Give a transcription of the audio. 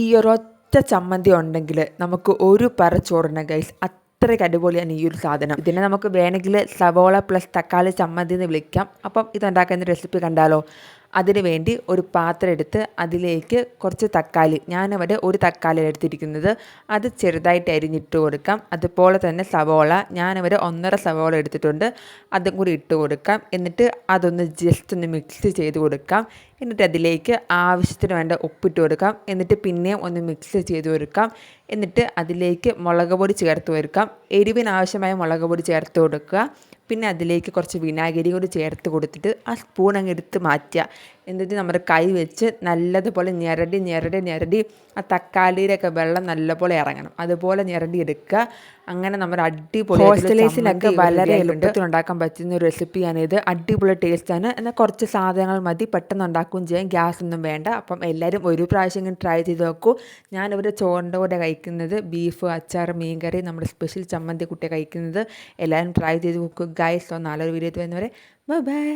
ഈ ഒരൊറ്റ ചമ്മന്തി ഉണ്ടെങ്കിൽ നമുക്ക് ഒരു പറ ചോറുണ്ണാം ഗൈസ്. അത്രയ്ക്ക് അടിപൊളിയാണ് ഈ ഒരു സാധനം. ഇതിനെ നമുക്ക് വേണമെങ്കിൽ സവോള പ്ലസ് തക്കാളി ചമ്മന്തി എന്ന് വിളിക്കാം. അപ്പം ഇതുണ്ടാക്കുന്ന റെസിപ്പി കണ്ടാലോ? അതിന് വേണ്ടി ഒരു പാത്രം എടുത്ത് അതിലേക്ക് കുറച്ച് തക്കാളി, ഞാനിവിടെ ഒരു തക്കാളി എടുത്തിരിക്കുന്നത്, അത് ചെറുതായിട്ട് അരിഞ്ഞിട്ട് കൊടുക്കാം. അതുപോലെ തന്നെ സവോള, ഞാനിവിടെ 1.5 സവോള എടുത്തിട്ടുണ്ട്, അതും കൂടി ഇട്ട് കൊടുക്കാം. എന്നിട്ട് അതൊന്ന് ജസ്റ്റ് ഒന്ന് മിക്സ് ചെയ്ത് കൊടുക്കാം. എന്നിട്ട് അതിലേക്ക് ആവശ്യത്തിന് വേണ്ട ഉപ്പിട്ട് കൊടുക്കാം. എന്നിട്ട് പിന്നെയും ഒന്ന് മിക്സ് ചെയ്ത് കൊടുക്കാം. എന്നിട്ട് അതിലേക്ക് മുളക് പൊടി ചേർത്ത് കൊടുക്കാം. എരിവിന് ആവശ്യമായ മുളക് പൊടി ചേർത്ത് കൊടുക്കുക. പിന്നെ അതിലേക്ക് കുറച്ച് വിനാഗിരി കൂടി ചേർത്ത് കൊടുത്തിട്ട് ആ സ്പൂൺ അങ്ങ് എടുത്ത് മാറ്റുക. എന്നിട്ട് നമ്മുടെ കൈ വെച്ച് നല്ലതുപോലെ ഞെരടി ആ തക്കാളിയുടെയൊക്കെ വെള്ളം നല്ലപോലെ ഇറങ്ങണം. അതുപോലെ ഞെരടി എടുക്കുക. അങ്ങനെ നമ്മുടെ അടിപൊളി ഹോസ്റ്റലേഴ്സിനൊക്കെ വളരെ എളുപ്പത്തിൽ ഉണ്ടാക്കാൻ പറ്റുന്ന ഒരു റെസിപ്പിയാണിത്. അടിപൊളി ടേസ്റ്റാണ്. എന്നാൽ കുറച്ച് സാധനങ്ങൾ മതി, പെട്ടെന്ന് ഉണ്ടാക്കുകയും ചെയ്യാം, ഗ്യാസ് ഒന്നും വേണ്ട. അപ്പം എല്ലാവരും ഒരു പ്രാവശ്യം ഇങ്ങനെ ട്രൈ ചെയ്ത് നോക്കൂ. ഞാനിവിടെ ചോറിൻ്റെ കൂടെ കഴിക്കുന്നത് ബീഫ്, അച്ചാർ, മീൻകറി, നമ്മുടെ സ്പെഷ്യൽ ചമ്മന്തി കൂട്ടി കഴിക്കുന്നത്. എല്ലാവരും ട്രൈ ചെയ്ത് നോക്കൂ ഗൈസ്. നല്ലൊരു വീഡിയോ വരുന്നവരെ ബൈ.